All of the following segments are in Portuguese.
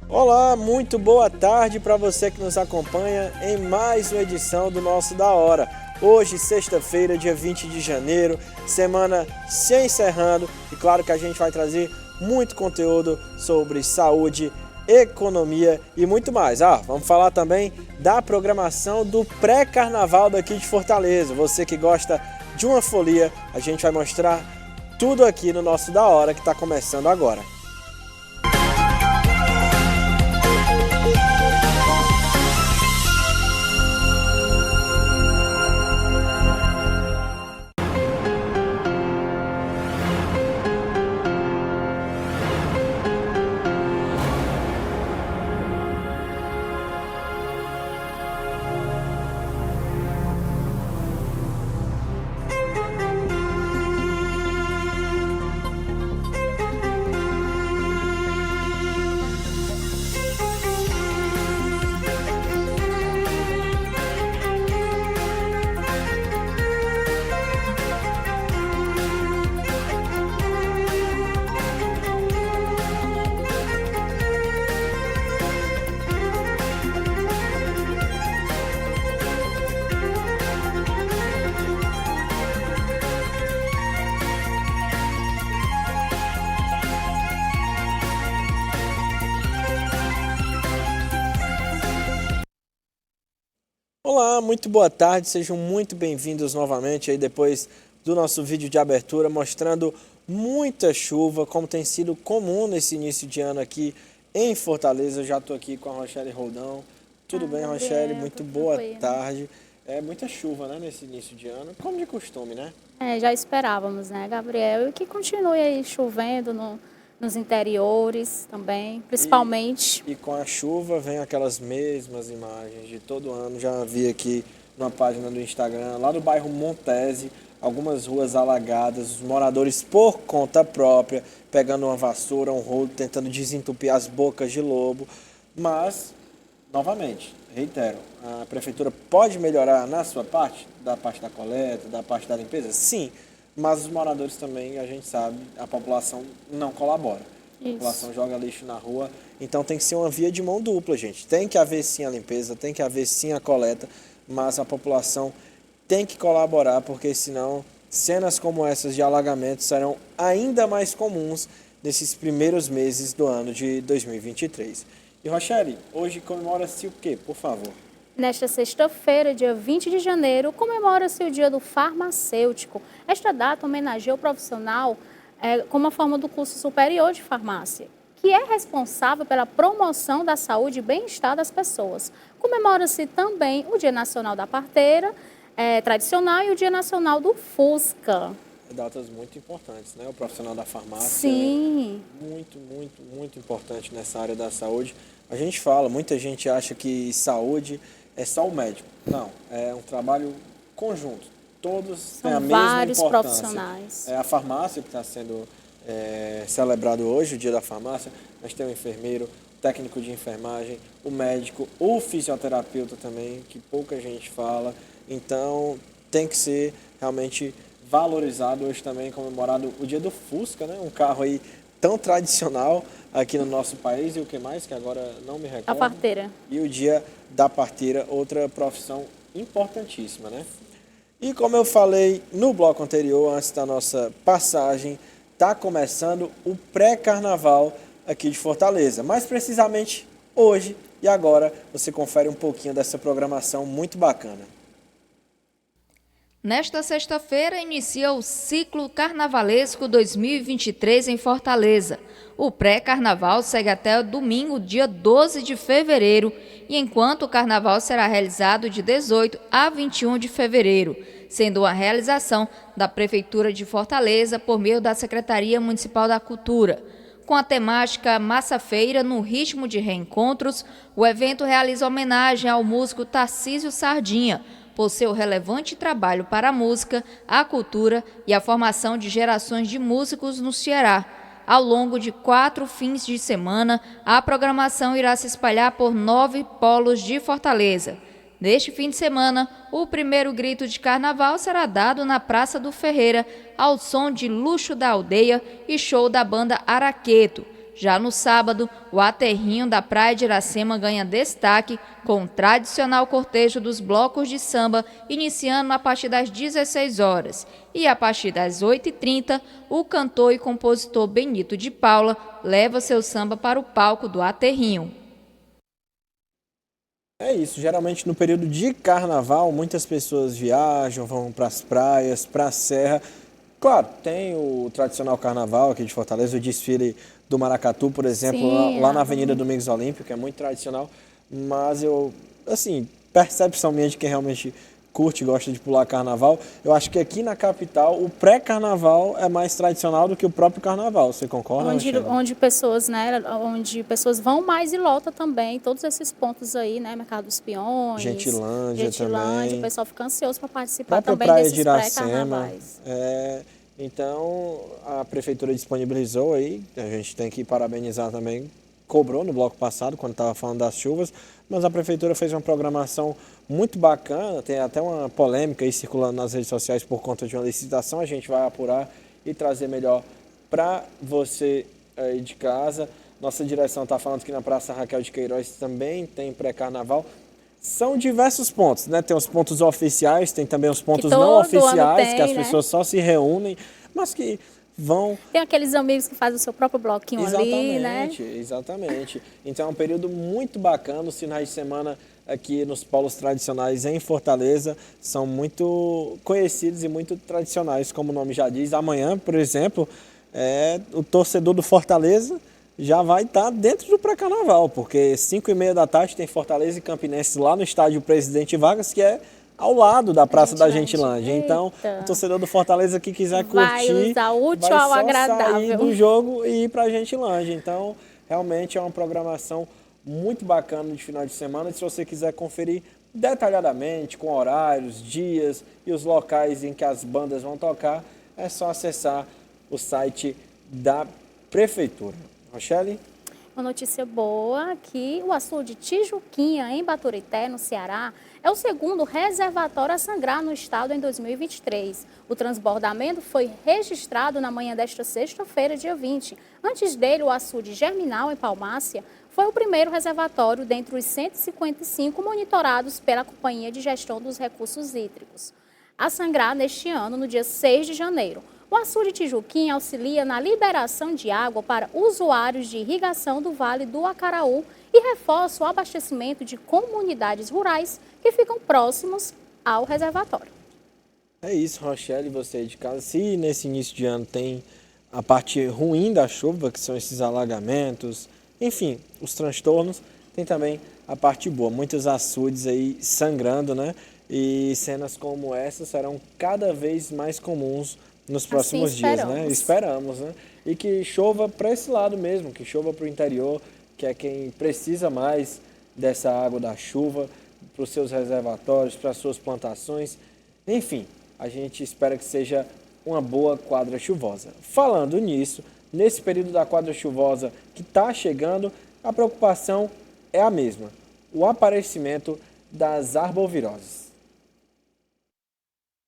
Olá, muito boa tarde para você que nos acompanha em mais uma edição do nosso Da Hora. Hoje, sexta-feira, dia 20 de janeiro, semana se encerrando e claro que a gente vai trazer muito conteúdo sobre saúde, economia e muito mais. Vamos falar também da programação do pré-carnaval daqui de Fortaleza. Você que gosta de uma folia, a gente vai mostrar tudo aqui no nosso Da Hora que está começando agora. Olá, muito boa tarde, sejam muito bem-vindos novamente aí depois do nosso vídeo de abertura mostrando muita chuva, como tem sido comum nesse início de ano aqui em Fortaleza. Eu já estou aqui com a Rochelle Roldão. Tudo bem, Rochelle? Muito boa tarde. É muita chuva, né, nesse início de ano, como de costume, né? Já esperávamos, né, Gabriel? E que continue aí chovendo nos interiores também, principalmente. E com a chuva vem aquelas mesmas imagens de todo ano. Já vi aqui numa página do Instagram, lá do bairro Montese, algumas ruas alagadas, os moradores por conta própria, pegando uma vassoura, um rolo, tentando desentupir as bocas de lobo. Mas, novamente, reitero, a prefeitura pode melhorar na sua parte, da parte da coleta, da parte da limpeza? Sim. Mas os moradores também, a gente sabe, a população não colabora. Isso. A população joga lixo na rua, então tem que ser uma via de mão dupla, gente. Tem que haver sim a limpeza, tem que haver sim a coleta, mas a população tem que colaborar, porque senão cenas como essas de alagamento serão ainda mais comuns nesses primeiros meses do ano de 2023. E Rochelle, hoje comemora-se o quê, por favor? Nesta sexta-feira, dia 20 de janeiro, comemora-se o Dia do Farmacêutico. Esta data homenageia o profissional como uma forma do curso superior de farmácia, que é responsável pela promoção da saúde e bem-estar das pessoas. Comemora-se também o Dia Nacional da Parteira tradicional e o Dia Nacional do Fusca. Datas muito importantes, né? O profissional da farmácia. Sim. É muito importante nessa área da saúde. A gente fala, muita gente acha que saúde é só o médico. Não, é um trabalho conjunto. Todos têm a mesma vários importância. Profissionais. É a farmácia que está sendo celebrado hoje, o Dia da Farmácia. Nós temos o enfermeiro, o técnico de enfermagem, o médico, o fisioterapeuta também, que pouca gente fala. Então, tem que ser realmente valorizado. Hoje também comemorado o Dia do Fusca, né? Um carro aí tão tradicional aqui no nosso país. E o que mais, que agora não me recordo. A parteira. E o Dia da Parteira, outra profissão importantíssima, né? E como eu falei no bloco anterior, antes da nossa passagem, está começando o pré-carnaval aqui de Fortaleza. Mais precisamente hoje e agora você confere um pouquinho dessa programação muito bacana. Nesta sexta-feira inicia o ciclo carnavalesco 2023 em Fortaleza. O pré-carnaval segue até domingo, dia 12 de fevereiro, e enquanto o carnaval será realizado de 18 a 21 de fevereiro, sendo uma realização da Prefeitura de Fortaleza por meio da Secretaria Municipal da Cultura. Com a temática Massa Feira no ritmo de reencontros, o evento realiza homenagem ao músico Tarcísio Sardinha, por seu relevante trabalho para a música, a cultura e a formação de gerações de músicos no Ceará. Ao longo de 4 fins de semana, a programação irá se espalhar por 9 polos de Fortaleza. Neste fim de semana, o primeiro grito de carnaval será dado na Praça do Ferreira, ao som de Luxo da Aldeia e show da banda Araqueto. Já no sábado, o aterrinho da Praia de Iracema ganha destaque com o tradicional cortejo dos blocos de samba, iniciando a partir das 16 horas. E a partir das 8h30, o cantor e compositor Benito de Paula leva seu samba para o palco do aterrinho. É isso, geralmente no período de carnaval, muitas pessoas viajam, vão para as praias, para a serra. Claro, tem o tradicional carnaval aqui de Fortaleza, o desfile do Maracatu, por exemplo, Sim, lá na Avenida Domingos Olímpio, que é muito tradicional, mas percepção minha de quem realmente curte e gosta de pular carnaval, eu acho que aqui na capital o pré-carnaval é mais tradicional do que o próprio carnaval, você concorda? Onde pessoas, né, onde pessoas vão mais e lota também, todos esses pontos aí, né, Mercado dos Peões, Gentilândia também. o pessoal fica ansioso para participar Própria também Praia desses de Iracema, pré-carnavais. Então a prefeitura disponibilizou aí, a gente tem que parabenizar também, cobrou no bloco passado, quando estava falando das chuvas, mas a prefeitura fez uma programação muito bacana, tem até uma polêmica aí circulando nas redes sociais por conta de uma licitação, a gente vai apurar e trazer melhor para você aí de casa. Nossa direção está falando que na Praça Raquel de Queiroz também tem pré-carnaval. São diversos pontos, né? Tem os pontos oficiais, tem também os pontos não oficiais, que as pessoas só se reúnem, mas que vão... Tem aqueles amigos que fazem o seu próprio bloquinho ali, né? Exatamente. Então é um período muito bacana, os finais de semana aqui nos polos tradicionais em Fortaleza são muito conhecidos e muito tradicionais, como o nome já diz. Amanhã, por exemplo, o torcedor do Fortaleza já vai estar dentro do pré-carnaval, porque 5h30 da tarde tem Fortaleza e Campinense lá no estádio Presidente Vargas, que é ao lado da Praça da Gentilândia. Então, o torcedor do Fortaleza que quiser curtir, vai usar o útil vai ao só agradável sair do jogo e ir para a Gentilândia. Então, realmente é uma programação muito bacana de final de semana. E se você quiser conferir detalhadamente, com horários, dias e os locais em que as bandas vão tocar, é só acessar o site da Prefeitura. Rochelle? Uma notícia boa que o açude Tijuquinha, em Baturité, no Ceará, é o segundo reservatório a sangrar no estado em 2023. O transbordamento foi registrado na manhã desta sexta-feira, dia 20. Antes dele, o açude Germinal, em Palmácia, foi o primeiro reservatório dentre os 155 monitorados pela Companhia de Gestão dos Recursos Hídricos a sangrar neste ano, no dia 6 de janeiro. O açude Tijuquinha auxilia na liberação de água para usuários de irrigação do Vale do Acaraú e reforça o abastecimento de comunidades rurais que ficam próximos ao reservatório. É isso, Rochelle, você de casa. Se nesse início de ano tem a parte ruim da chuva, que são esses alagamentos, enfim, os transtornos, tem também a parte boa. Muitos açudes aí sangrando, né? E cenas como essa serão cada vez mais comuns nos próximos dias, né? Esperamos, né? E que chova para esse lado mesmo, que chova para o interior, que é quem precisa mais dessa água da chuva, para os seus reservatórios, para as suas plantações. Enfim, a gente espera que seja uma boa quadra chuvosa. Falando nisso, nesse período da quadra chuvosa que está chegando, a preocupação é a mesma: o aparecimento das arboviroses.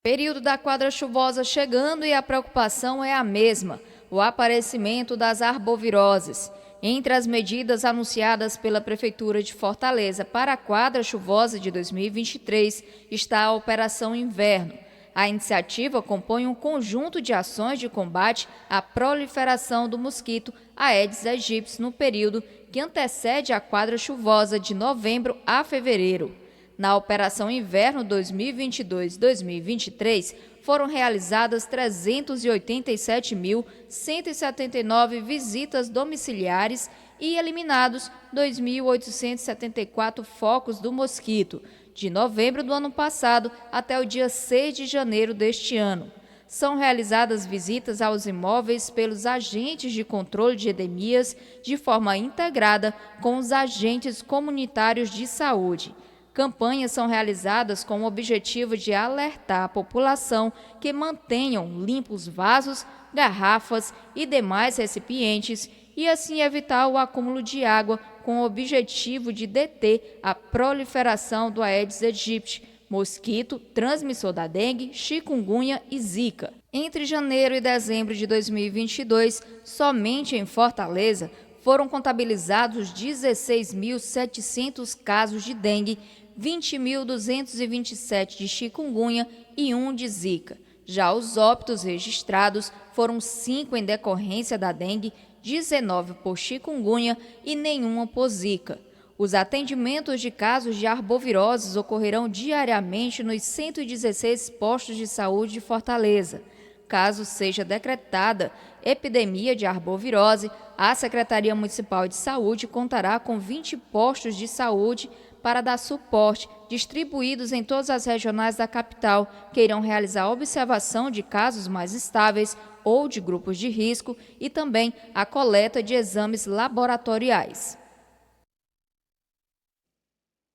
Período da quadra chuvosa chegando e a preocupação é a mesma: o aparecimento das arboviroses. Entre as medidas anunciadas pela Prefeitura de Fortaleza para a quadra chuvosa de 2023 está a Operação Inverno. A iniciativa compõe um conjunto de ações de combate à proliferação do mosquito Aedes aegypti no período que antecede a quadra chuvosa de novembro a fevereiro. Na Operação Inverno 2022-2023, foram realizadas 387.179 visitas domiciliares e eliminados 2.874 focos do mosquito, de novembro do ano passado até o dia 6 de janeiro deste ano. São realizadas visitas aos imóveis pelos agentes de controle de endemias de forma integrada com os agentes comunitários de saúde. Campanhas são realizadas com o objetivo de alertar a população que mantenham limpos vasos, garrafas e demais recipientes e assim evitar o acúmulo de água com o objetivo de deter a proliferação do Aedes aegypti, mosquito transmissor da dengue, chikungunya e zika. Entre janeiro e dezembro de 2022, somente em Fortaleza, foram contabilizados 16.700 casos de dengue, 20.227 de chikungunya e 1 de zika. Já os óbitos registrados foram 5 em decorrência da dengue, 19 por chikungunya e nenhuma por zika. Os atendimentos de casos de arboviroses ocorrerão diariamente nos 116 postos de saúde de Fortaleza. Caso seja decretada epidemia de arbovirose, a Secretaria Municipal de Saúde contará com 20 postos de saúde para dar suporte, distribuídos em todas as regionais da capital, que irão realizar a observação de casos mais estáveis ou de grupos de risco e também a coleta de exames laboratoriais.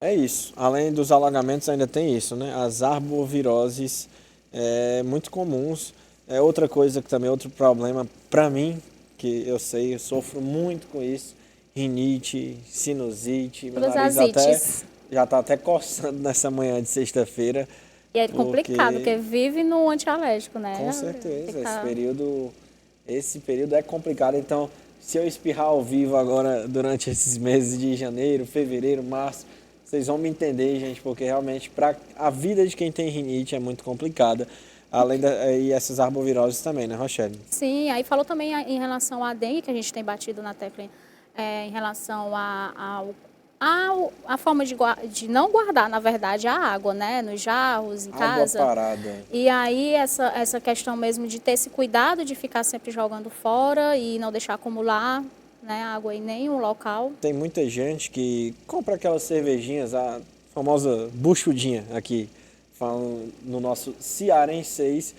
É isso. Além dos alagamentos, ainda tem isso, né? As arboviroses muito comuns. É outra coisa que também é outro problema para mim, que eu sei, eu sofro muito com isso. Rinite, sinusite, meu nariz já está até coçando nessa manhã de sexta-feira. E é complicado, porque vive no antialérgico, né? Com certeza, esse período é complicado. Então, se eu espirrar ao vivo agora durante esses meses de janeiro, fevereiro, março, vocês vão me entender, gente, porque realmente a vida de quem tem rinite é muito complicada. Além e essas arboviroses também, né, Rochelle? Sim, aí falou também em relação à dengue, que a gente tem batido na tecla em relação a forma de não guardar, na verdade, a água, né, nos jarros, em casa. Água parada. E aí essa questão mesmo de ter esse cuidado de ficar sempre jogando fora e não deixar acumular, né, água em nenhum local. Tem muita gente que compra aquelas cervejinhas, a famosa buchudinha aqui, falam no nosso cearense,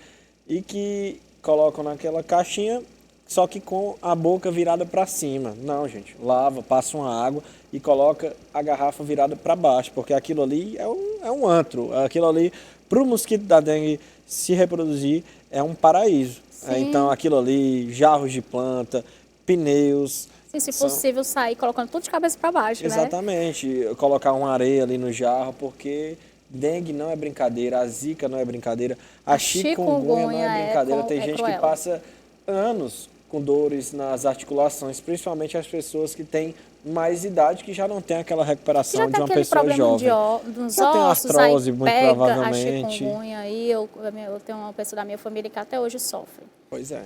e que colocam naquela caixinha, só que com a boca virada para cima. Não, gente, lava, passa uma água e coloca a garrafa virada para baixo, porque aquilo ali é um antro. Aquilo ali, para o mosquito da dengue se reproduzir, é um paraíso. Então, aquilo ali, jarros de planta, pneus... Sim, se possível, sair colocando tudo de cabeça para baixo, né? Exatamente, colocar uma areia ali no jarro, porque... Dengue não é brincadeira, a zika não é brincadeira, a chikungunya não é brincadeira. Tem gente que passa anos com dores nas articulações, principalmente as pessoas que têm mais idade, que já não tem aquela recuperação de uma pessoa jovem. Já tem artrose, muito provavelmente. A chikungunya aí, eu tenho uma pessoa da minha família que até hoje sofre. Pois é.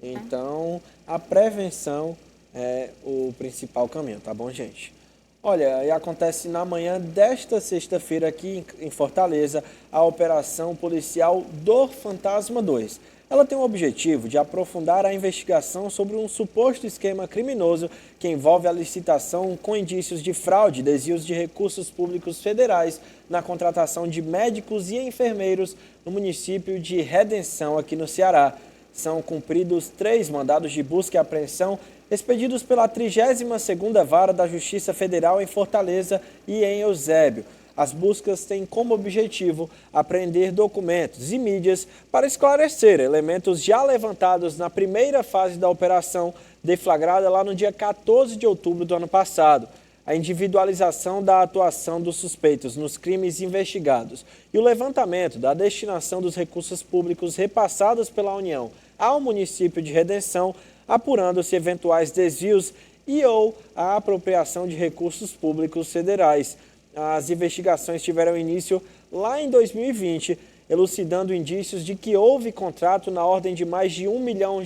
Então, a prevenção é o principal caminho, tá bom, gente? Olha, e acontece na manhã desta sexta-feira aqui em Fortaleza a Operação Policial do Fantasma 2. Ela tem o objetivo de aprofundar a investigação sobre um suposto esquema criminoso que envolve a licitação com indícios de fraude e desvios de recursos públicos federais na contratação de médicos e enfermeiros no município de Redenção, aqui no Ceará. São cumpridos 3 mandados de busca e apreensão expedidos pela 32ª Vara da Justiça Federal em Fortaleza e em Eusébio. As buscas têm como objetivo apreender documentos e mídias para esclarecer elementos já levantados na primeira fase da operação, deflagrada lá no dia 14 de outubro do ano passado. A individualização da atuação dos suspeitos nos crimes investigados e o levantamento da destinação dos recursos públicos repassados pela União ao município de Redenção, apurando-se eventuais desvios e ou a apropriação de recursos públicos federais. As investigações tiveram início lá em 2020, elucidando indícios de que houve contrato na ordem de mais de R$1 milhão,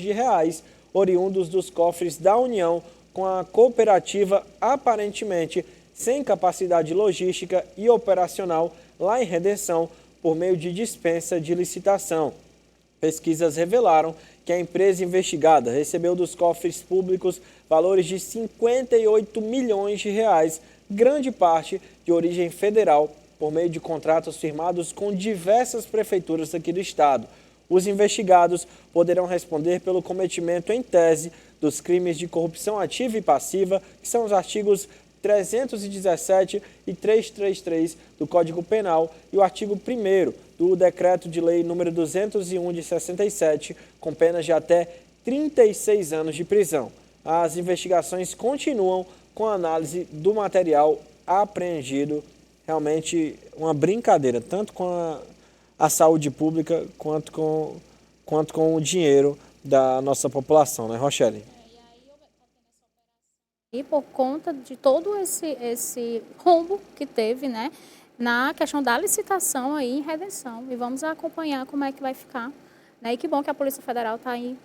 oriundos dos cofres da União, com a cooperativa aparentemente sem capacidade logística e operacional lá em Redenção, por meio de dispensa de licitação. Pesquisas revelaram que a empresa investigada recebeu dos cofres públicos valores de R$58 milhões, grande parte de origem federal, por meio de contratos firmados com diversas prefeituras aqui do estado. Os investigados poderão responder pelo cometimento em tese dos crimes de corrupção ativa e passiva, que são os artigos 317 e 333 do Código Penal e o artigo 1º do Decreto de Lei nº 201 de 67, com penas de até 36 anos de prisão. As investigações continuam com a análise do material apreendido. Realmente uma brincadeira, tanto com a saúde pública quanto com o dinheiro da nossa população, né, Rochelle? E por conta de todo esse rombo que teve, né, na questão da licitação aí em redenção. E vamos acompanhar como é que vai ficar. Né? E que bom que a Polícia Federal está aí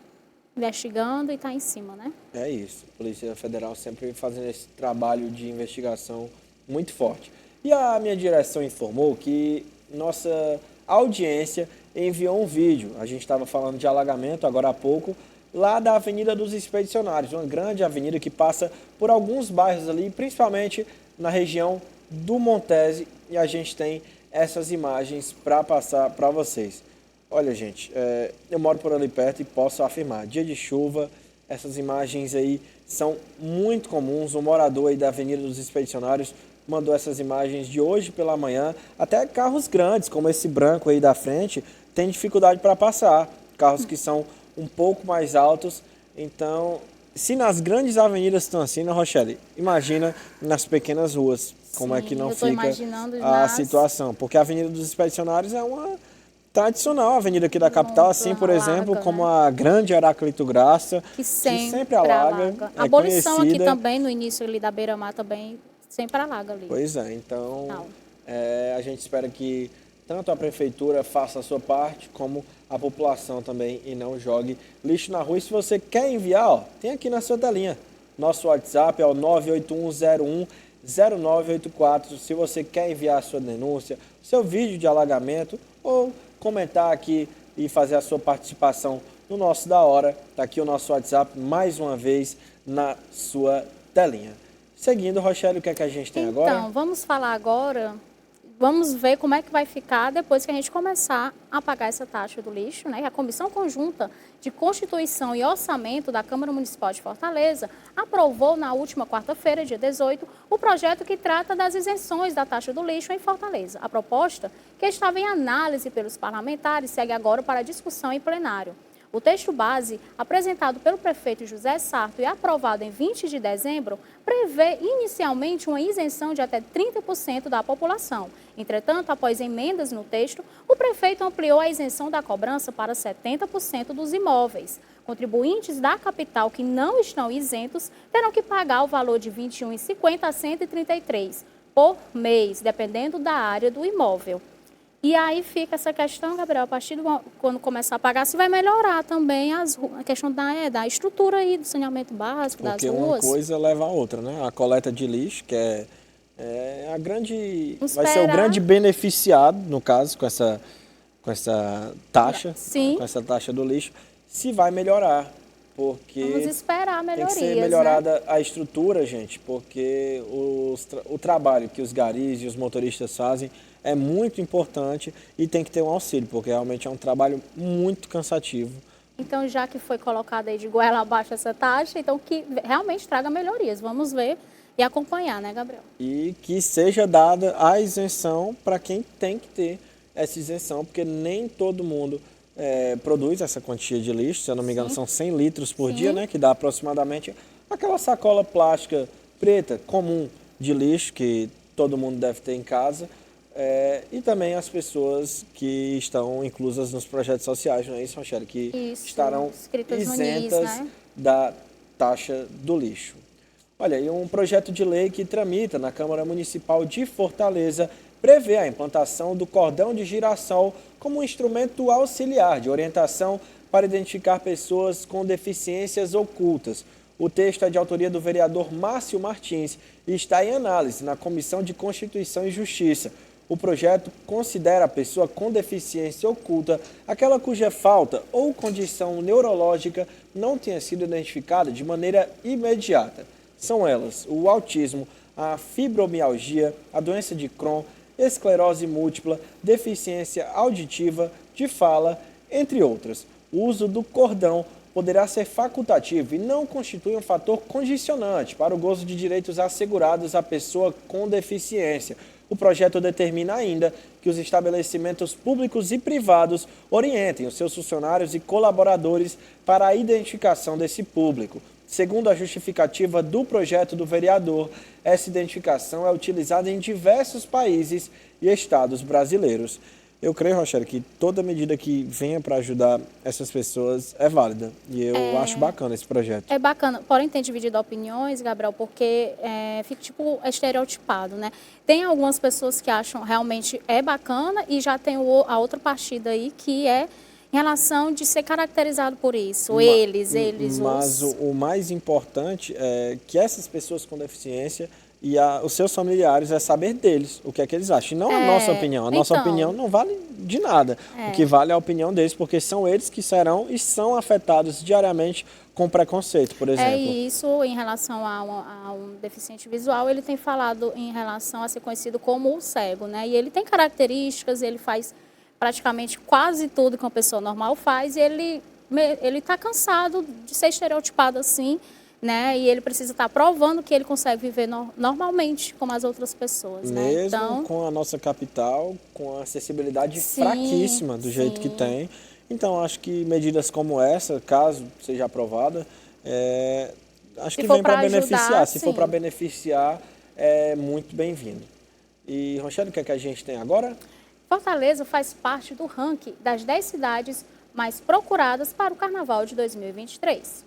investigando e está em cima, né? É isso. A Polícia Federal sempre fazendo esse trabalho de investigação muito forte. E a minha direção informou que nossa audiência enviou um vídeo. A gente estava falando de alagamento agora há pouco, lá da Avenida dos Expedicionários, uma grande avenida que passa por alguns bairros ali, principalmente na região do Montese, e a gente tem essas imagens para passar para vocês. Olha, gente, eu moro por ali perto e posso afirmar, dia de chuva, essas imagens aí são muito comuns. Um morador aí da Avenida dos Expedicionários mandou essas imagens de hoje pela manhã. Até carros grandes, como esse branco aí da frente, tem dificuldade para passar. Carros que são um pouco mais altos. Então, se nas grandes avenidas estão assim, né, Rochelle? Imagina nas pequenas ruas, como é que não fica a situação. Porque a Avenida dos Expedicionários é uma tradicional avenida aqui da capital, assim, por exemplo, como a Grande Heraclito Graça, que sempre alaga. A abolição aqui também, no início ali da Beira-Mar, também sempre alaga ali. Pois é, então a gente espera que tanto a prefeitura faça a sua parte, como a população também, e não jogue lixo na rua. E se você quer enviar, ó, tem aqui na sua telinha. Nosso WhatsApp é o 981010984. Se você quer enviar a sua denúncia, seu vídeo de alagamento, ou comentar aqui e fazer a sua participação no nosso Da Hora, tá aqui o nosso WhatsApp, mais uma vez, na sua telinha. Seguindo, Rochelle, o que é que a gente tem agora? Então, vamos falar agora, vamos ver como é que vai ficar depois que a gente começar a pagar essa taxa do lixo, né? A Comissão Conjunta de Constituição e Orçamento da Câmara Municipal de Fortaleza aprovou na última quarta-feira, dia 18, o projeto que trata das isenções da taxa do lixo em Fortaleza. A proposta, que estava em análise pelos parlamentares, segue agora para discussão em plenário. O texto base, apresentado pelo prefeito José Sarto e aprovado em 20 de dezembro, prevê inicialmente uma isenção de até 30% da população. Entretanto, após emendas no texto, o prefeito ampliou a isenção da cobrança para 70% dos imóveis. Contribuintes da capital que não estão isentos terão que pagar o valor de R$ 21,50 a R$ 133 por mês, dependendo da área do imóvel. E aí fica essa questão, Gabriel, a partir de quando começar a pagar, se vai melhorar também a questão da estrutura aí, do saneamento básico, das ruas. Porque uma coisa leva a outra, né? A coleta de lixo, que é a grande... Vai ser o grande beneficiado, no caso, com essa taxa, com essa taxa do lixo, se vai melhorar. Porque vamos esperar melhorias, tem que ser melhorada, né, a estrutura, gente, porque o trabalho que os garis e os motoristas fazem é muito importante e tem que ter um auxílio, porque realmente é um trabalho muito cansativo. Então, já que foi colocada aí de goela abaixo essa taxa, então que realmente traga melhorias. Vamos ver e acompanhar, né, Gabriel? E que seja dada a isenção para quem tem que ter essa isenção, porque nem todo mundo produz essa quantia de lixo. Se eu não me engano, são 100 litros por dia, né, que dá aproximadamente aquela sacola plástica preta comum de lixo que todo mundo deve ter em casa. E também as pessoas que estão inclusas nos projetos sociais, não é isso, Rochelle? Que estarão isentas né, da taxa do lixo. Olha, e um projeto de lei que tramita na Câmara Municipal de Fortaleza prevê a implantação do cordão de girassol como um instrumento auxiliar de orientação para identificar pessoas com deficiências ocultas. O texto é de autoria do vereador Márcio Martins e está em análise na Comissão de Constituição e Justiça. O projeto considera a pessoa com deficiência oculta aquela cuja falta ou condição neurológica não tenha sido identificada de maneira imediata. São elas o autismo, a fibromialgia, a doença de Crohn, esclerose múltipla, deficiência auditiva, de fala, entre outras. O uso do cordão poderá ser facultativo e não constitui um fator condicionante para o gozo de direitos assegurados à pessoa com deficiência. O projeto determina ainda que os estabelecimentos públicos e privados orientem os seus funcionários e colaboradores para a identificação desse público. Segundo a justificativa do projeto do vereador, essa identificação é utilizada em diversos países e estados brasileiros. Eu creio, Rochelle, que toda medida que venha para ajudar essas pessoas é válida. E eu acho bacana esse projeto. É bacana, porém tem dividido opiniões, Gabriel, porque fica tipo estereotipado, né? Tem algumas pessoas que acham realmente é bacana e já tem a outra partida aí que é em relação de ser caracterizado por isso. Mas o mais importante é que essas pessoas com deficiência e os seus familiares é saber deles, o que é que eles acham. E não a nossa opinião. A nossa opinião não vale de nada. O que vale é a opinião deles, porque são eles que serão e são afetados diariamente com preconceito, por exemplo. Isso, em relação a um deficiente visual, ele tem falado em relação a ser conhecido como o cego, né? E ele tem características, ele faz praticamente quase tudo que uma pessoa normal faz, e ele está cansado de ser estereotipado assim, né? E ele precisa estar provando que ele consegue viver normalmente como as outras pessoas, né? Mesmo então, com a nossa capital, com a acessibilidade fraquíssima do jeito que tem. Então, acho que medidas como essa, caso seja aprovada, acho que vem para beneficiar. Se for para beneficiar, é muito bem-vindo. E, Rochelle, o que é que a gente tem agora? Fortaleza faz parte do ranking das 10 cidades mais procuradas para o Carnaval de 2023.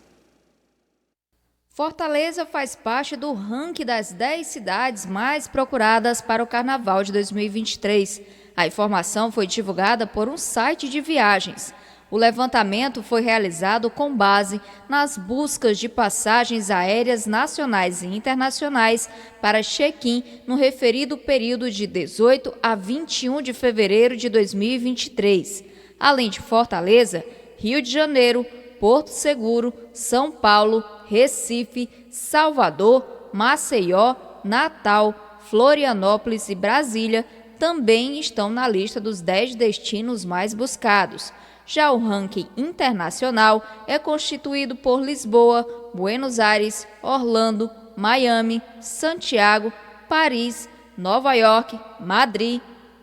Fortaleza faz parte do ranking das 10 cidades mais procuradas para o Carnaval de 2023. A informação foi divulgada por um site de viagens. O levantamento foi realizado com base nas buscas de passagens aéreas nacionais e internacionais para check-in no referido período de 18 a 21 de fevereiro de 2023. Além de Fortaleza, Rio de Janeiro, Porto Seguro, São Paulo, Recife, Salvador, Maceió, Natal, Florianópolis e Brasília também estão na lista dos 10 destinos mais buscados. Já o ranking internacional é constituído por Lisboa, Buenos Aires, Orlando, Miami, Santiago, Paris, Nova York, Madrid,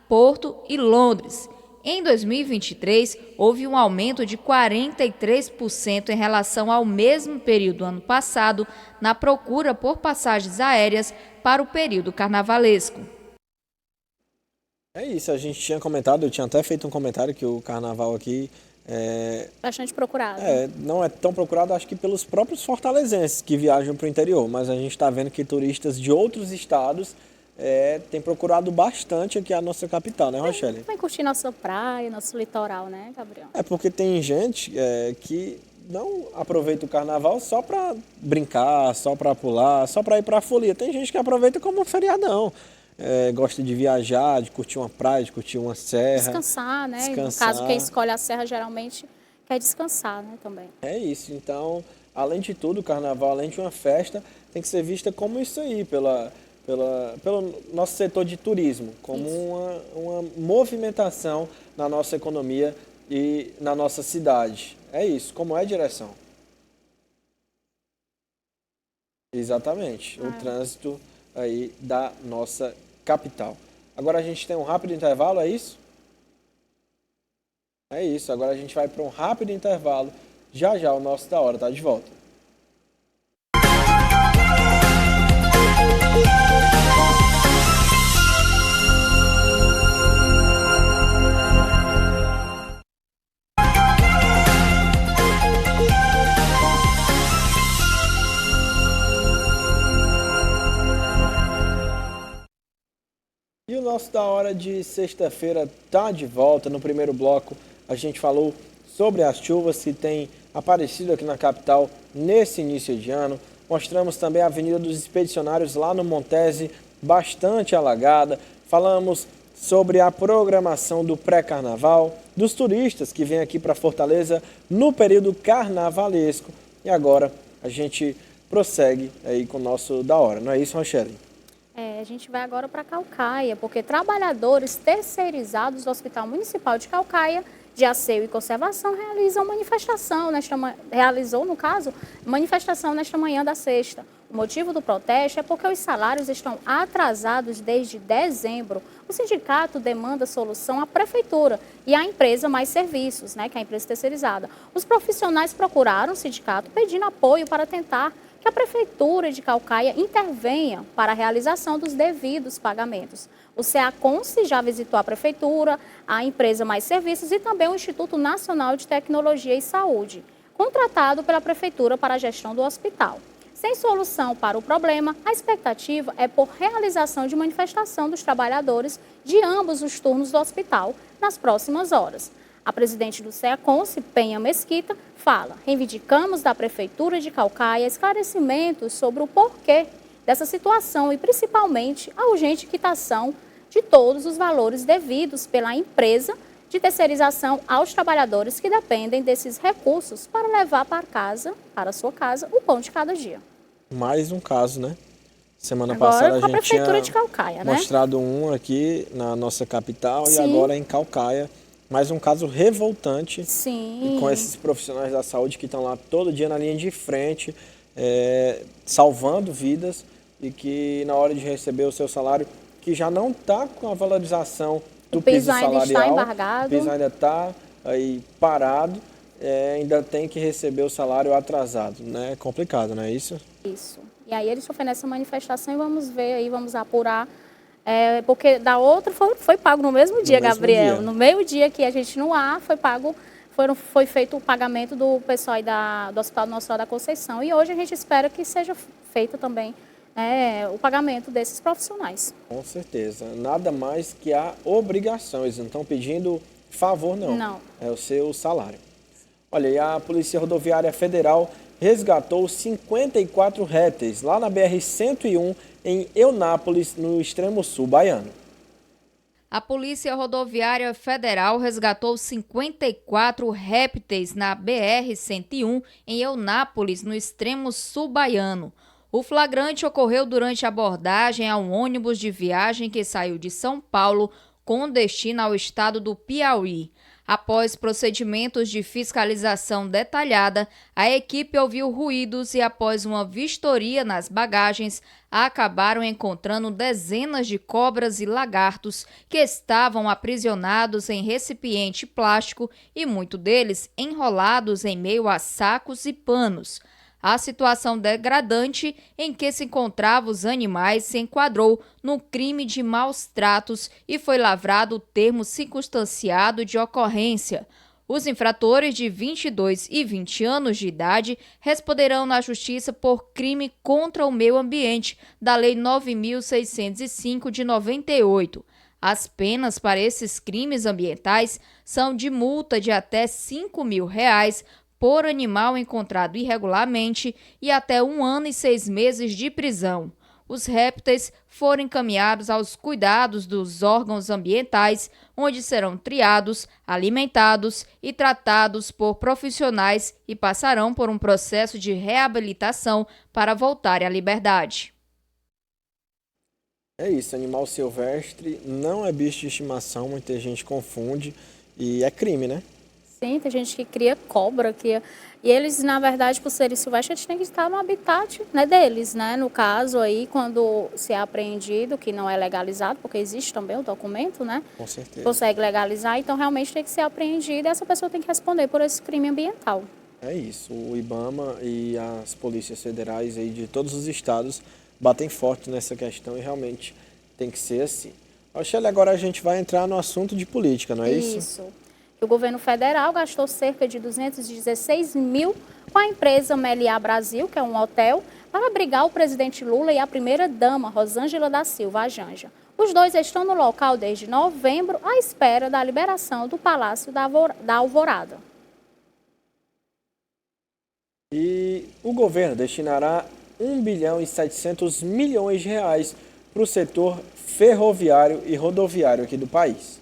Porto e Londres. Em 2023, houve um aumento de 43% em relação ao mesmo período do ano passado na procura por passagens aéreas para o período carnavalesco. É isso, a gente tinha comentado, eu tinha até feito um comentário que o carnaval aqui bastante procurado. Não é tão procurado, acho que pelos próprios fortalezenses que viajam para o interior, mas a gente está vendo que turistas de outros estados têm procurado bastante aqui a nossa capital, né, Rochelle? Vai curtir nossa praia, nosso litoral, né, Gabriel? É porque tem gente que não aproveita o carnaval só para brincar, só para pular, só para ir para a folia. Tem gente que aproveita como um feriadão. Gosta de viajar, de curtir uma praia, de curtir uma serra. Descansar, né? No caso, quem escolhe a serra geralmente quer descansar, né, também. É isso. Então, além de tudo, o carnaval, além de uma festa, tem que ser vista como isso aí, pelo nosso setor de turismo, como uma movimentação na nossa economia e na nossa cidade. É isso, como é a direção. Exatamente, o trânsito aí da nossa capital. Agora a gente tem um rápido intervalo, é isso? É isso, agora a gente vai para um rápido intervalo. Já já o nosso Da Hora está de volta. E o nosso Da Hora de sexta-feira está de volta. No primeiro bloco a gente falou sobre as chuvas que têm aparecido aqui na capital nesse início de ano. Mostramos também a Avenida dos Expedicionários lá no Montese, bastante alagada. Falamos sobre a programação do pré-carnaval, dos turistas que vêm aqui para Fortaleza no período carnavalesco. E agora a gente prossegue aí com o nosso Da Hora. Não é isso, Rochelle? A gente vai agora para Caucaia, porque trabalhadores terceirizados do Hospital Municipal de Caucaia, de Asseio e Conservação, realizou, no caso, manifestação nesta manhã da sexta. O motivo do protesto é porque os salários estão atrasados desde dezembro. O sindicato demanda solução à prefeitura e à empresa Mais Serviços, né, que é a empresa terceirizada. Os profissionais procuraram o sindicato pedindo apoio para tentar que a Prefeitura de Caucaia intervenha para a realização dos devidos pagamentos. O CEACONS já visitou a Prefeitura, a empresa Mais Serviços e também o Instituto Nacional de Tecnologia e Saúde, contratado pela Prefeitura para a gestão do hospital. Sem solução para o problema, a expectativa é por realização de manifestação dos trabalhadores de ambos os turnos do hospital nas próximas horas. A presidente do CEACONS, Penha Mesquita, fala: reivindicamos da Prefeitura de Caucaia esclarecimentos sobre o porquê dessa situação e, principalmente, a urgente quitação de todos os valores devidos pela empresa de terceirização aos trabalhadores que dependem desses recursos para levar para sua casa, o pão de cada dia. Mais um caso, né? Semana Agora, passada a com a gente Prefeitura tinha de Caucaia, né? mostrado um aqui na nossa capital. Sim. E agora em Caucaia. Mais um caso revoltante. Sim. Com esses profissionais da saúde que estão lá todo dia na linha de frente, salvando vidas, e que na hora de receber o seu salário, que já não está com a valorização do piso salarial. Ainda está embargado. O piso ainda está aí parado, ainda tem que receber o salário atrasado, né? É complicado, não é isso? Isso. E aí eles foram nessa manifestação e vamos ver aí, vamos apurar, porque da outra foi pago no mesmo dia, Gabriel. No mesmo dia que a gente no ar foi pago, foi feito o pagamento do pessoal aí do Hospital Nossa Senhora da Conceição. E hoje a gente espera que seja feito também o pagamento desses profissionais. Com certeza. Nada mais que a obrigação. Eles não estão pedindo favor, não. Não. É o seu salário. Olha, e a Polícia Rodoviária Federal resgatou 54 répteis lá na BR-101, em Eunápolis, no extremo sul baiano. A Polícia Rodoviária Federal resgatou 54 répteis na BR-101, em Eunápolis, no extremo sul baiano. O flagrante ocorreu durante a abordagem a um ônibus de viagem que saiu de São Paulo com destino ao estado do Piauí. Após procedimentos de fiscalização detalhada, a equipe ouviu ruídos e, após uma vistoria nas bagagens, acabaram encontrando dezenas de cobras e lagartos que estavam aprisionados em recipiente plástico e muitos deles enrolados em meio a sacos e panos. A situação degradante em que se encontravam os animais se enquadrou no crime de maus tratos e foi lavrado o termo circunstanciado de ocorrência. Os infratores de 22 e 20 anos de idade responderão na Justiça por crime contra o meio ambiente da Lei 9.605 de 98. As penas para esses crimes ambientais são de multa de até R$ 5.000 por animal encontrado irregularmente e até 1 ano e 6 meses de prisão. Os répteis foram encaminhados aos cuidados dos órgãos ambientais, onde serão triados, alimentados e tratados por profissionais e passarão por um processo de reabilitação para voltarem à liberdade. É isso, animal silvestre não é bicho de estimação, muita gente confunde e é crime, né? Sim, tem gente que cria cobra, e eles, na verdade, por serem silvestres, eles têm que estar no habitat, né, deles, né? No caso aí, quando se é apreendido, que não é legalizado, porque existe também o documento, né? Com certeza. Consegue legalizar, então realmente tem que ser apreendido e essa pessoa tem que responder por esse crime ambiental. É isso, o IBAMA e as polícias federais aí de todos os estados batem forte nessa questão e realmente tem que ser assim. Alexandre, agora a gente vai entrar no assunto de política, não é isso? Isso. O governo federal gastou cerca de 216 mil com a empresa Meliá Brasil, que é um hotel, para abrigar o presidente Lula e a primeira-dama, Rosângela da Silva, a Janja. Os dois estão no local desde novembro, à espera da liberação do Palácio da Alvorada. E o governo destinará 1 bilhão e 700 milhões de reais para o setor ferroviário e rodoviário aqui do país.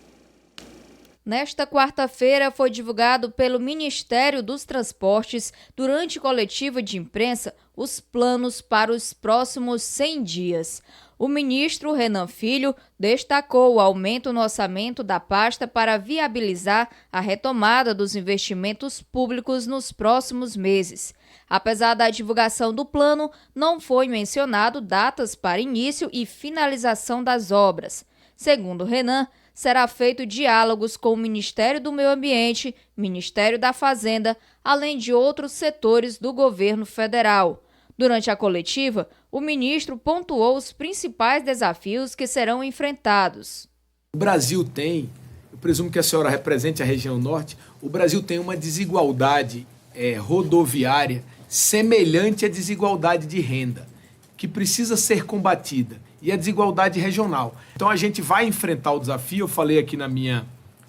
Nesta quarta-feira, foi divulgado pelo Ministério dos Transportes, durante coletiva de imprensa, os planos para os próximos 100 dias. O ministro Renan Filho destacou o aumento no orçamento da pasta para viabilizar a retomada dos investimentos públicos nos próximos meses. Apesar da divulgação do plano, não foi mencionado datas para início e finalização das obras. Segundo Renan, será feito diálogos com o Ministério do Meio Ambiente, Ministério da Fazenda, além de outros setores do governo federal. Durante a coletiva, o ministro pontuou os principais desafios que serão enfrentados. O Brasil tem, eu presumo que a senhora represente a região norte, o Brasil tem uma desigualdade rodoviária semelhante à desigualdade de renda, que precisa ser combatida, e a desigualdade regional. Então a gente vai enfrentar o desafio, eu falei aqui na minha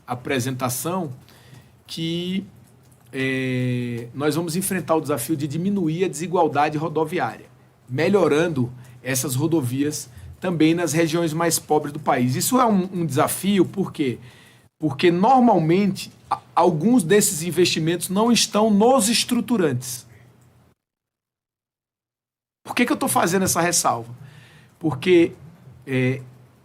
apresentação, que nós vamos enfrentar o desafio de diminuir a desigualdade rodoviária, melhorando essas rodovias também nas regiões mais pobres do país. Isso é um desafio, por quê? Porque normalmente alguns desses investimentos não estão nos estruturantes. Por que eu estou fazendo essa ressalva? Porque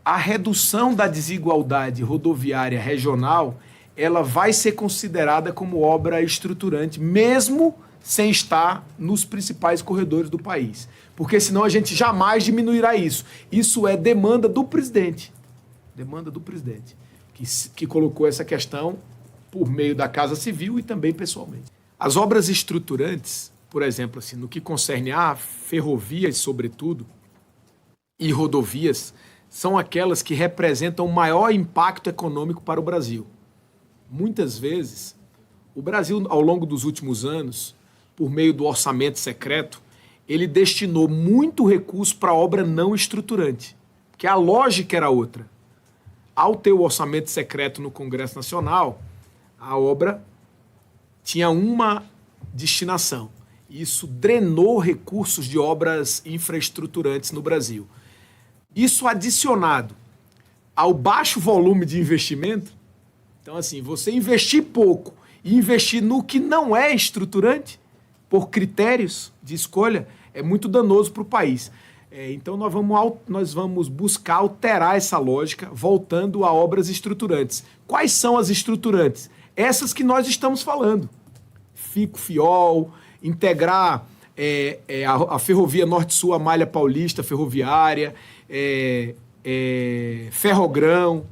a redução da desigualdade rodoviária regional ela vai ser considerada como obra estruturante, mesmo sem estar nos principais corredores do país. Porque senão a gente jamais diminuirá isso. Isso é demanda do presidente. Demanda do presidente, que colocou essa questão por meio da Casa Civil e também pessoalmente. As obras estruturantes, por exemplo, assim, no que concerne a ferrovias, sobretudo, e rodovias, são aquelas que representam o maior impacto econômico para o Brasil. Muitas vezes, o Brasil, ao longo dos últimos anos, por meio do orçamento secreto, ele destinou muito recurso para a obra não estruturante, porque a lógica era outra. Ao ter o orçamento secreto no Congresso Nacional, a obra tinha uma destinação. Isso drenou recursos de obras infraestruturantes no Brasil. Isso adicionado ao baixo volume de investimento, então assim, você investir pouco e investir no que não é estruturante, por critérios de escolha, é muito danoso para o país. Então nós vamos buscar alterar essa lógica, voltando a obras estruturantes. Quais são as estruturantes? Essas que nós estamos falando. FICO-FIOL, integrar a Ferrovia Norte-Sul, a malha paulista ferroviária, Ferrogrão,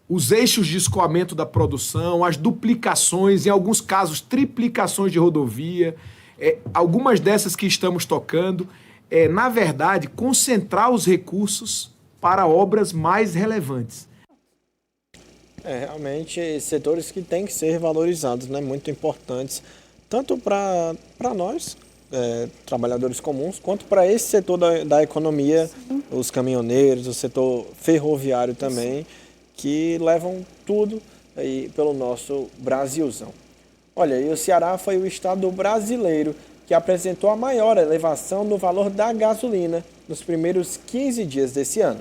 os eixos de escoamento da produção, as duplicações, em alguns casos triplicações de rodovia, algumas dessas que estamos tocando, na verdade, concentrar os recursos para obras mais relevantes. Realmente, setores que têm que ser valorizados, né? Muito importantes, tanto para nós, trabalhadores comuns, quanto para esse setor da economia, os caminhoneiros, o setor ferroviário também, que levam tudo aí pelo nosso Brasilzão. Olha, e o Ceará foi o estado brasileiro que apresentou a maior elevação no valor da gasolina nos primeiros 15 dias desse ano.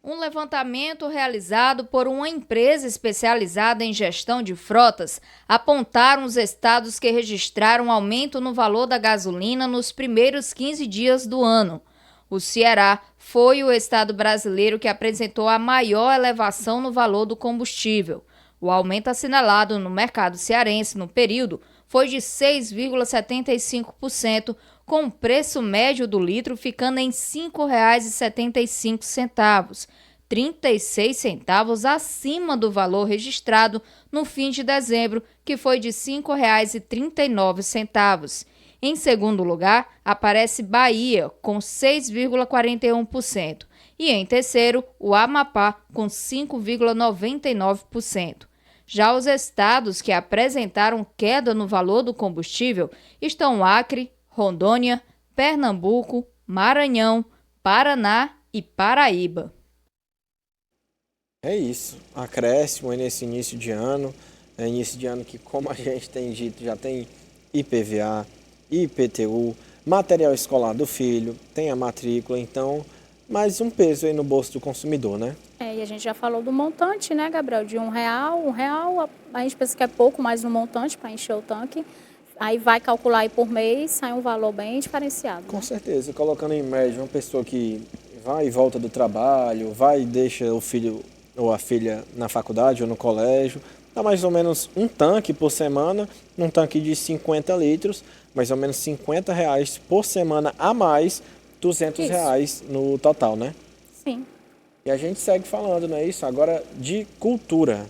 Um levantamento realizado por uma empresa especializada em gestão de frotas apontaram os estados que registraram aumento no valor da gasolina nos primeiros 15 dias do ano. O Ceará foi o estado brasileiro que apresentou a maior elevação no valor do combustível. O aumento assinalado no mercado cearense no período foi de 6,75%, com o preço médio do litro ficando em R$ 5,75, 36 centavos acima do valor registrado no fim de dezembro, que foi de R$ 5,39. Em segundo lugar, aparece Bahia, com 6,41%, e em terceiro, o Amapá, com 5,99%. Já os estados que apresentaram queda no valor do combustível estão Acre, Rondônia, Pernambuco, Maranhão, Paraná e Paraíba. É isso, acréscimo nesse início de ano, que, como a gente tem dito, já tem IPVA, IPTU, material escolar do filho, tem a matrícula, então, mais um peso aí no bolso do consumidor, né? E a gente já falou do montante, né, Gabriel? De R$1, a gente pensa que é pouco mais no montante para encher o tanque. Aí vai calcular aí por mês, sai um valor bem diferenciado. Com certeza, colocando em média uma pessoa que vai e volta do trabalho, vai e deixa o filho ou a filha na faculdade ou no colégio, dá mais ou menos um tanque por semana, um tanque de 50 litros, mais ou menos R$50 por semana a mais, R$200 no total, né? Sim. E a gente segue falando, não é isso? Agora de cultura.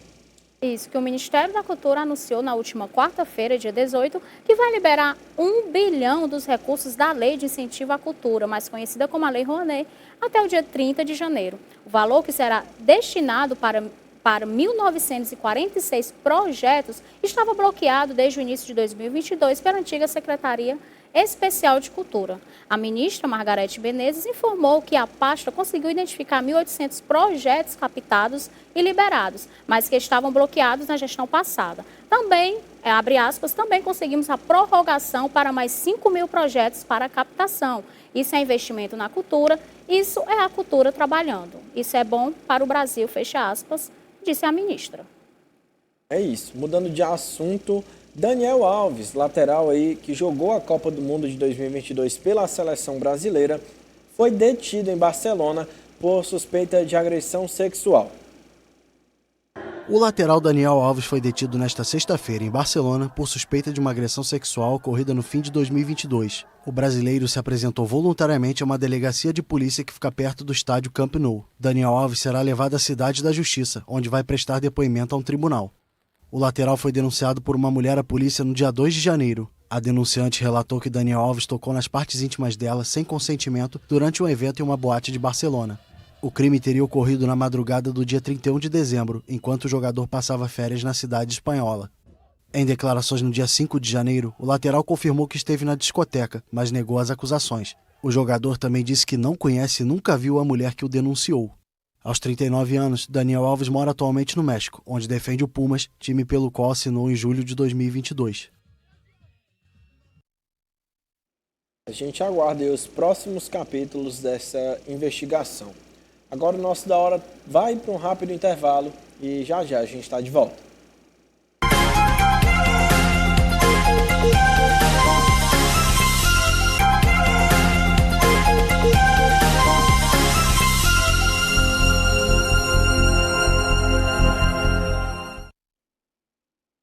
Isso, que o Ministério da Cultura anunciou na última quarta-feira, dia 18, que vai liberar 1 bilhão dos recursos da Lei de Incentivo à Cultura, mais conhecida como a Lei Rouanet, até o dia 30 de janeiro. O valor que será destinado para 1.946 projetos estava bloqueado desde o início de 2022 pela antiga Secretaria Especial de Cultura. A ministra Margarete Menezes informou que a pasta conseguiu identificar 1.800 projetos captados e liberados, mas que estavam bloqueados na gestão passada. Também, abre aspas, também conseguimos a prorrogação para mais 5.000 projetos para captação. Isso é investimento na cultura, isso é a cultura trabalhando. Isso é bom para o Brasil, fecha aspas, disse a ministra. É isso. Mudando de assunto, Daniel Alves, lateral aí que jogou a Copa do Mundo de 2022 pela seleção brasileira, foi detido em Barcelona por suspeita de agressão sexual. O lateral Daniel Alves foi detido nesta sexta-feira em Barcelona por suspeita de uma agressão sexual ocorrida no fim de 2022. O brasileiro se apresentou voluntariamente a uma delegacia de polícia que fica perto do estádio Camp Nou. Daniel Alves será levado à cidade da Justiça, onde vai prestar depoimento a um tribunal. O lateral foi denunciado por uma mulher à polícia no dia 2 de janeiro. A denunciante relatou que Daniel Alves tocou nas partes íntimas dela sem consentimento durante um evento em uma boate de Barcelona. O crime teria ocorrido na madrugada do dia 31 de dezembro, enquanto o jogador passava férias na cidade espanhola. Em declarações no dia 5 de janeiro, o lateral confirmou que esteve na discoteca, mas negou as acusações. O jogador também disse que não conhece e nunca viu a mulher que o denunciou. Aos 39 anos, Daniel Alves mora atualmente no México, onde defende o Pumas, time pelo qual assinou em julho de 2022. A gente aguarda aí os próximos capítulos dessa investigação. Agora o nosso Da Hora vai para um rápido intervalo e já a gente está de volta.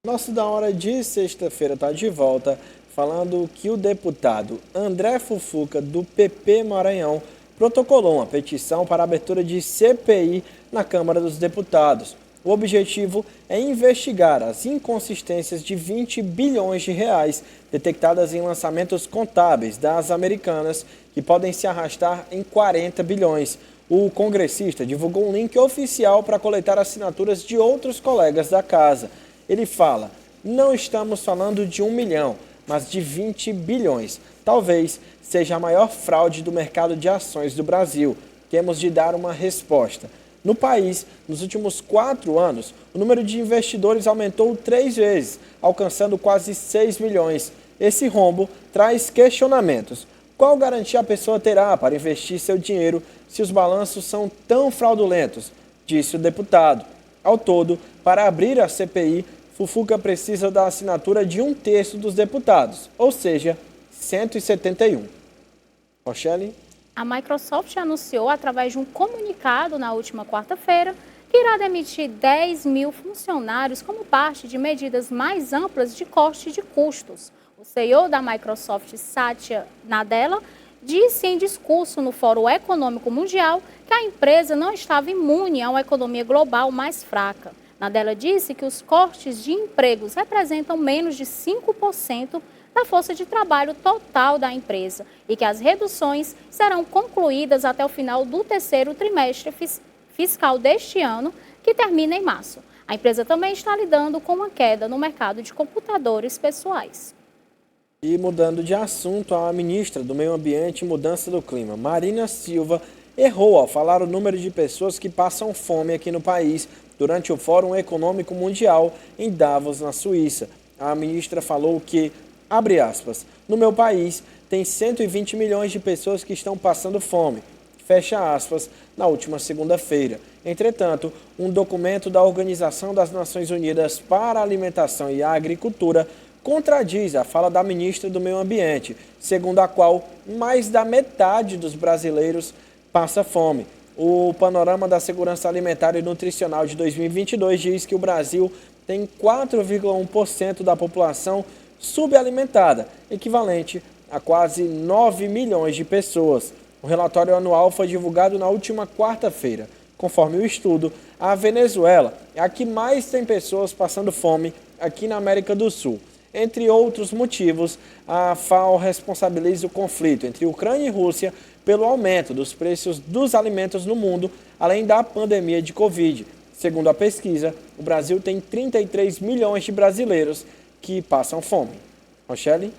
Nosso Da Hora de sexta-feira está de volta, falando que o deputado André Fufuca, do PP Maranhão, protocolou uma petição para a abertura de CPI na Câmara dos Deputados. O objetivo é investigar as inconsistências de 20 bilhões de reais detectadas em lançamentos contábeis das Americanas, que podem se arrastar em 40 bilhões. O congressista divulgou um link oficial para coletar assinaturas de outros colegas da casa. Ele fala: não estamos falando de 1 milhão, mas de 20 bilhões. Talvez seja a maior fraude do mercado de ações do Brasil. Temos de dar uma resposta. No país, nos últimos 4 anos, o número de investidores aumentou 3 vezes, alcançando quase 6 milhões. Esse rombo traz questionamentos. Qual garantia a pessoa terá para investir seu dinheiro se os balanços são tão fraudulentos? Disse o deputado. Ao todo, para abrir a CPI, Fufuca precisa da assinatura de 1/3 dos deputados, ou seja, 171. Rochelle? A Microsoft anunciou, através de um comunicado na última quarta-feira, que irá demitir 10 mil funcionários como parte de medidas mais amplas de corte de custos. O CEO da Microsoft, Satya Nadella, disse em discurso no Fórum Econômico Mundial que a empresa não estava imune a uma economia global mais fraca. Nadella disse que os cortes de empregos representam menos de 5% da força de trabalho total da empresa e que as reduções serão concluídas até o final do terceiro trimestre fiscal deste ano, que termina em março. A empresa também está lidando com uma queda no mercado de computadores pessoais. E mudando de assunto, a ministra do Meio Ambiente e Mudança do Clima, Marina Silva, errou ao falar o número de pessoas que passam fome aqui no país durante o Fórum Econômico Mundial em Davos, na Suíça. A ministra falou que, abre aspas, no meu país tem 120 milhões de pessoas que estão passando fome, fecha aspas, na última segunda-feira. Entretanto, um documento da Organização das Nações Unidas para a Alimentação e a Agricultura contradiz a fala da ministra do Meio Ambiente, segundo a qual mais da metade dos brasileiros passa fome. O Panorama da Segurança Alimentar e Nutricional de 2022 diz que o Brasil tem 4,1% da população subalimentada, equivalente a quase 9 milhões de pessoas. O relatório anual foi divulgado na última quarta-feira. Conforme o estudo, a Venezuela é a que mais tem pessoas passando fome aqui na América do Sul. Entre outros motivos, a FAO responsabiliza o conflito entre Ucrânia e Rússia pelo aumento dos preços dos alimentos no mundo, além da pandemia de Covid. Segundo a pesquisa, o Brasil tem 33 milhões de brasileiros que passam fome. Rochelle?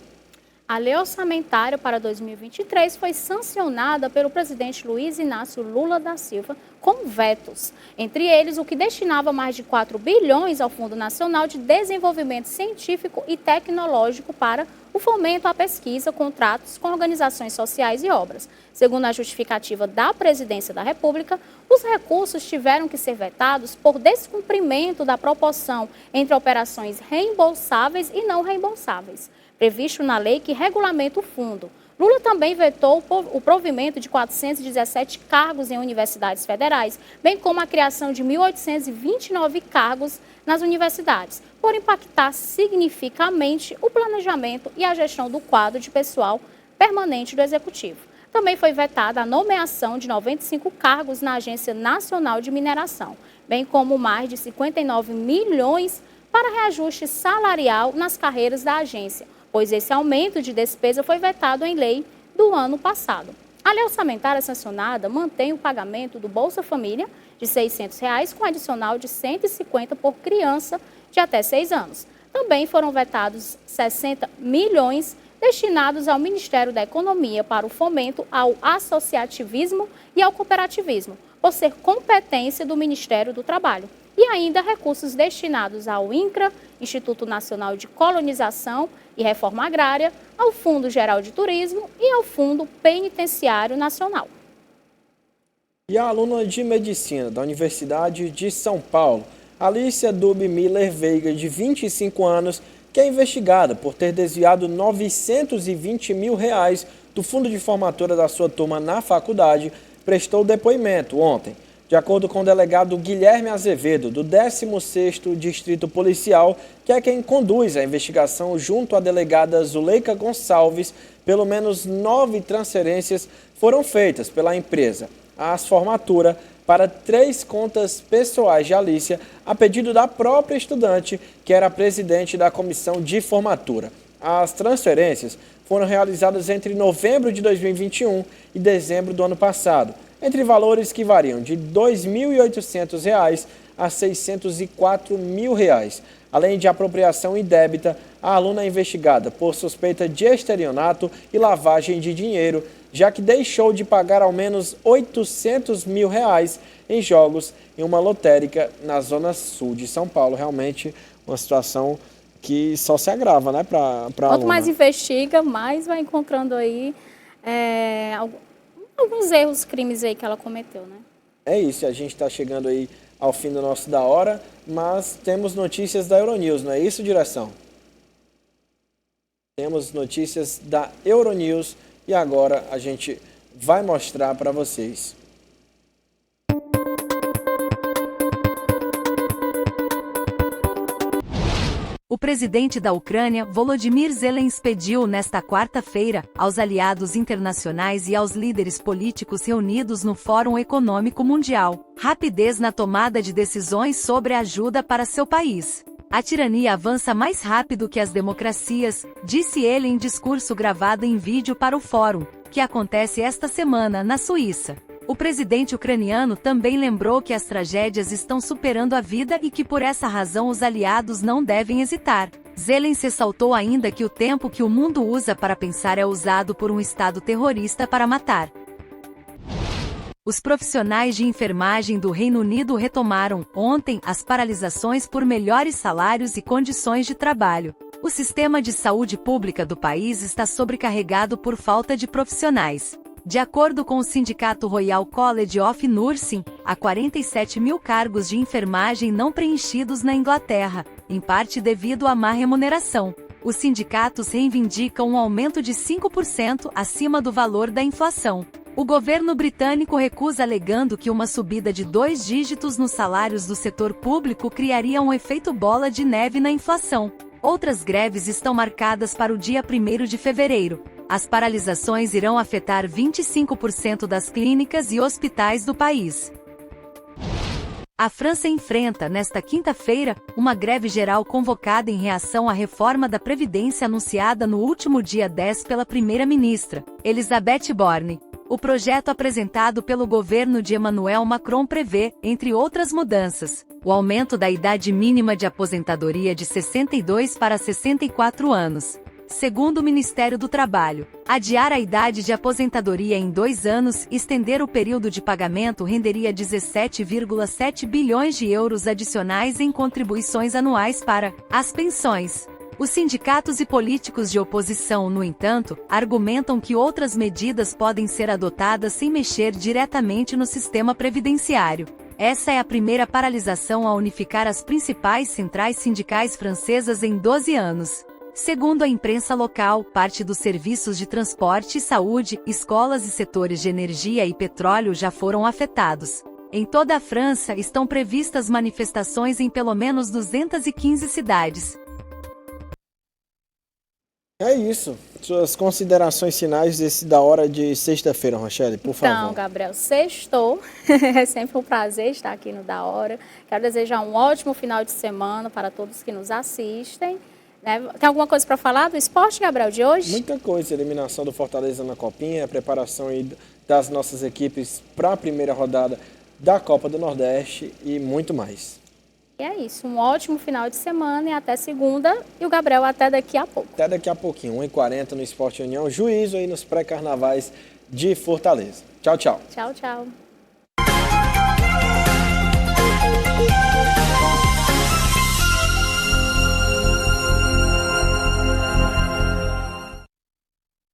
A lei orçamentária para 2023 foi sancionada pelo presidente Luiz Inácio Lula da Silva com vetos, entre eles o que destinava mais de 4 bilhões ao Fundo Nacional de Desenvolvimento Científico e Tecnológico para o fomento à pesquisa, contratos com organizações sociais e obras. Segundo a justificativa da Presidência da República, os recursos tiveram que ser vetados por descumprimento da proporção entre operações reembolsáveis e não reembolsáveis, previsto na lei que regulamenta o fundo. Lula também vetou o provimento de 417 cargos em universidades federais, bem como a criação de 1.829 cargos nas universidades, por impactar significativamente o planejamento e a gestão do quadro de pessoal permanente do Executivo. Também foi vetada a nomeação de 95 cargos na Agência Nacional de Mineração, bem como mais de 59 milhões para reajuste salarial nas carreiras da agência, pois esse aumento de despesa foi vetado em lei do ano passado. A lei orçamentária sancionada mantém o pagamento do Bolsa Família de R$ 600, com adicional de R$ 150 por criança de até 6 anos. Também foram vetados 60 milhões destinados ao Ministério da Economia para o fomento ao associativismo e ao cooperativismo, por ser competência do Ministério do Trabalho. E ainda recursos destinados ao INCRA, Instituto Nacional de Colonização e Reforma Agrária, ao Fundo Geral de Turismo e ao Fundo Penitenciário Nacional. E a aluna de Medicina da Universidade de São Paulo, Alicia Dub Miller Veiga, de 25 anos, que é investigada por ter desviado R$ 920 mil do fundo de formatura da sua turma na faculdade, prestou depoimento ontem. De acordo com o delegado Guilherme Azevedo, do 16º Distrito Policial, que é quem conduz a investigação junto à delegada Zuleika Gonçalves, pelo menos 9 transferências foram feitas pela empresa AS Formatura para 3 contas pessoais de Alicia, a pedido da própria estudante, que era presidente da comissão de formatura. As transferências foram realizadas entre novembro de 2021 e dezembro do ano passado, entre valores que variam de R$ 2.800 a R$ 604 mil. Além de apropriação indébita, a aluna é investigada por suspeita de estelionato e lavagem de dinheiro, já que deixou de pagar ao menos R$ 800 mil em jogos em uma lotérica na zona sul de São Paulo. Realmente uma situação que só se agrava, né, para a aluna. Quanto mais investiga, mais vai encontrando aí alguns erros, crimes aí que ela cometeu, né? É isso, a gente está chegando aí ao fim do nosso Da Hora, mas temos notícias da Euronews, não é isso, direção? Temos notícias da Euronews e agora a gente vai mostrar para vocês. O presidente da Ucrânia, Volodymyr Zelensky, pediu nesta quarta-feira aos aliados internacionais e aos líderes políticos reunidos no Fórum Econômico Mundial rapidez na tomada de decisões sobre ajuda para seu país. A tirania avança mais rápido que as democracias, disse ele em discurso gravado em vídeo para o Fórum, que acontece esta semana na Suíça. O presidente ucraniano também lembrou que as tragédias estão superando a vida e que por essa razão os aliados não devem hesitar. Zelensky ressaltou ainda que o tempo que o mundo usa para pensar é usado por um Estado terrorista para matar. Os profissionais de enfermagem do Reino Unido retomaram, ontem, as paralisações por melhores salários e condições de trabalho. O sistema de saúde pública do país está sobrecarregado por falta de profissionais. De acordo com o sindicato Royal College of Nursing, há 47 mil cargos de enfermagem não preenchidos na Inglaterra, em parte devido à má remuneração. Os sindicatos reivindicam um aumento de 5% acima do valor da inflação. O governo britânico recusa, alegando que uma subida de 2 dígitos nos salários do setor público criaria um efeito bola de neve na inflação. Outras greves estão marcadas para o dia 1º de fevereiro. As paralisações irão afetar 25% das clínicas e hospitais do país. A França enfrenta, nesta quinta-feira, uma greve geral convocada em reação à reforma da Previdência anunciada no último dia 10 pela primeira-ministra, Elisabeth Borne. O projeto apresentado pelo governo de Emmanuel Macron prevê, entre outras mudanças, o aumento da idade mínima de aposentadoria de 62 para 64 anos. Segundo o Ministério do Trabalho, adiar a idade de aposentadoria em 2 anos e estender o período de pagamento renderia 17,7 bilhões de euros adicionais em contribuições anuais para as pensões. Os sindicatos e políticos de oposição, no entanto, argumentam que outras medidas podem ser adotadas sem mexer diretamente no sistema previdenciário. Essa é a primeira paralisação a unificar as principais centrais sindicais francesas em 12 anos. Segundo a imprensa local, parte dos serviços de transporte e saúde, escolas e setores de energia e petróleo já foram afetados. Em toda a França estão previstas manifestações em pelo menos 215 cidades. É isso. Suas considerações finais desse da hora de sexta-feira, Rochelle, por favor. Então, Gabriel, sextou. É sempre um prazer estar aqui no Da Hora. Quero desejar um ótimo final de semana para todos que nos assistem. Tem alguma coisa para falar do esporte, Gabriel, de hoje? Muita coisa, eliminação do Fortaleza na Copinha, a preparação aí das nossas equipes para a primeira rodada da Copa do Nordeste e muito mais. E é isso, um ótimo final de semana e até segunda. E o Gabriel até daqui a pouco. Até daqui a pouquinho, 1h40 no Esporte União, juízo aí nos pré-carnavais de Fortaleza. Tchau, tchau. Tchau, tchau.